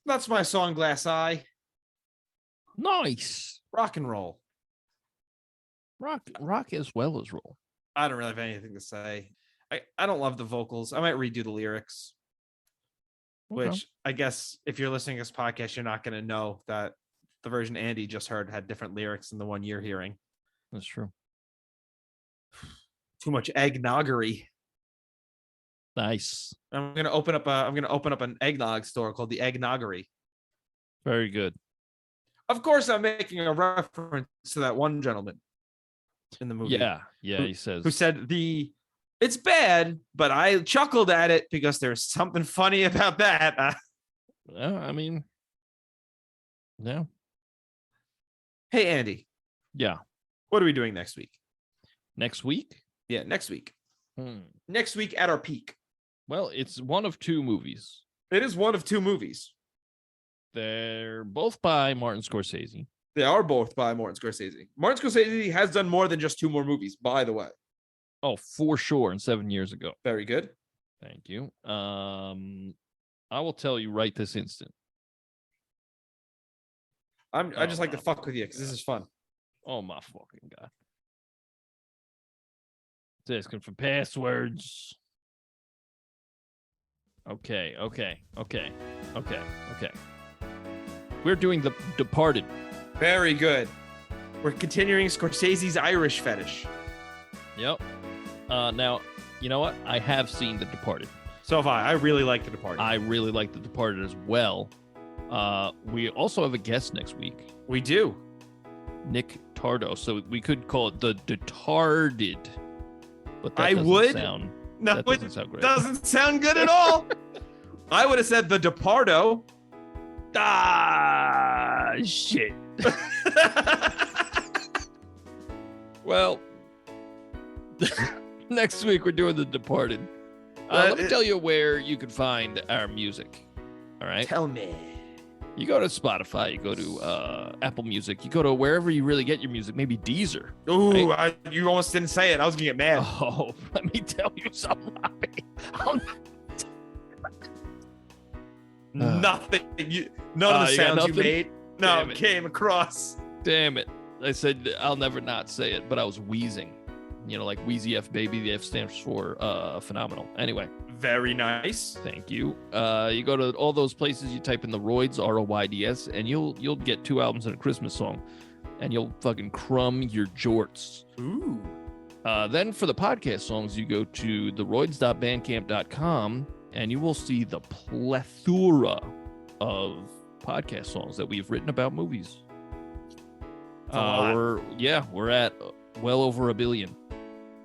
That's my song, Glass Eye. Nice. Rock and roll. Rock as well as roll. I don't really have anything to say. I don't love the vocals. I might redo the lyrics, Okay. which I guess if you're listening to this podcast, you're not going to know that the version Andy just heard had different lyrics than the one you're hearing. That's true. Too much eggnoggery. Nice. I'm gonna open up an eggnog store called the Eggnoggery. Very good. Of course, I'm making a reference to that one gentleman in the movie. Yeah. He says Who said it's bad, but I chuckled at it because there's something funny about that. I mean, Yeah. Hey, Andy, Yeah. what are we doing next week? Next week? Yeah, next week. Hmm. Next week at our peak. Well, it's one of two movies. It is one of two movies. They're both by Martin Scorsese. They are both by Martin Scorsese. Martin Scorsese has done more than just two more movies, by the way. Oh, for sure. And 7 years ago. Very good. Thank you. I will tell you right this instant. I just like to fuck with you because this is fun. Oh my fucking God. It's asking for passwords. Okay. We're doing The Departed. Very good. We're continuing Scorsese's Irish fetish. Yep. Now, you know what? I have seen The Departed. So have I. I really like The Departed. I really like The Departed as well. We also have a guest next week, We do. Nick Tardo. So we could call it The Detarded. But that I doesn't would. sound, No, that doesn't sound great. doesn't sound good at all. I would have said The Depardo. Ah, shit. Well, next week we're doing The Departed. Let me tell you where you can find our music. All right. Tell me. You go to Spotify, you go to Apple Music, you go to wherever you really get your music, maybe Deezer. Ooh, you almost didn't say it. I was going to get mad. Oh, let me tell you something, Robbie. Nothing. None of the You got sounds you nothing? made. No, Damn it. came across. Damn it. I said I'll never not say it, but I was wheezing. You know, like Wheezy F baby. The F stands for phenomenal. Anyway, Very nice. thank you. You go to all those places, you type in the Royds, ROYDS, and you'll get 2 albums and a Christmas song, and you'll fucking crumb your jorts. Ooh. Then for the podcast songs, you go to TheRoyds.bandcamp.com, and you will see the plethora of podcast songs that we've written about movies. That's a lot. We're at well over 1 billion.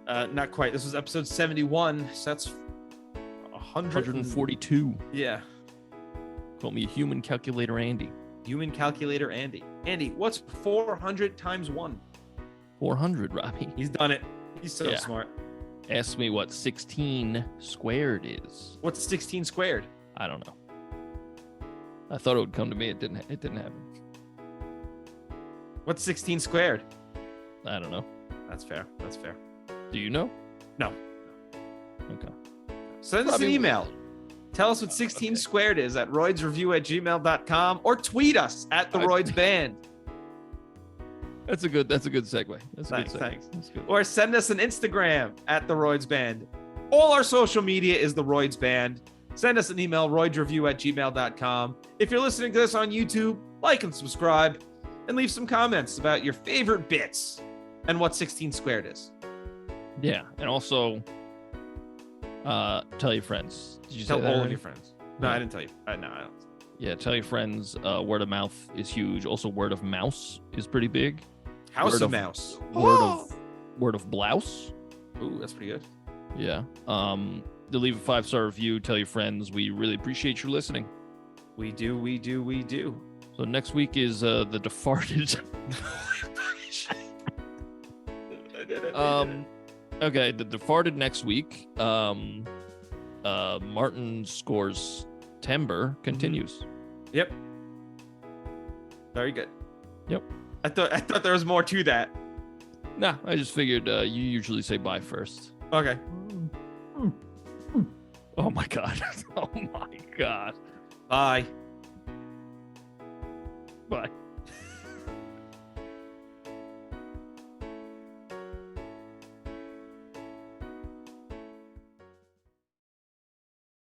Not quite. This was episode 71, so that's 142. Yeah. Call me Human Calculator Andy. Human calculator Andy. Andy, what's 400 times 1? 400, Robbie. He's done it. He's so Yeah. smart. Ask me what 16 squared is. What's 16 squared? I don't know. I thought it would come to me. It didn't happen. What's 16 squared? I don't know. That's fair. That's fair. Do you know? No. Okay. Send us an Robbie, email. Tell us what 16 Okay. squared is at roydsreview@gmail.com or tweet us at TheRoydsBand. That's a good segue. That's a Thanks, good segue. thanks. That's good. Or send us an Instagram at TheRoydsBand. All our social media is TheRoydsBand. Send us an email, roydsreview@gmail.com. If you're listening to this on YouTube, like and subscribe, and leave some comments about your favorite bits and what 16 squared is. Yeah, and also tell your friends. Did you Tell say that all of already? your friends. No, I didn't tell you. No, I don't. Yeah, tell your friends. Word of mouth is huge. Also, word of mouse is pretty big. House Word of of- Mouse. Word of blouse. Ooh, that's pretty good. Yeah. To leave a 5-star review. Tell your friends. We really appreciate you listening. We do. So next week is The Departed. Okay, The Departed next week. Martin Scorstember continues. Yep. Very good. Yep. I thought there was more to that. Nah, I just figured you usually say bye first. Okay. Oh my god. Oh my god. Bye. Bye.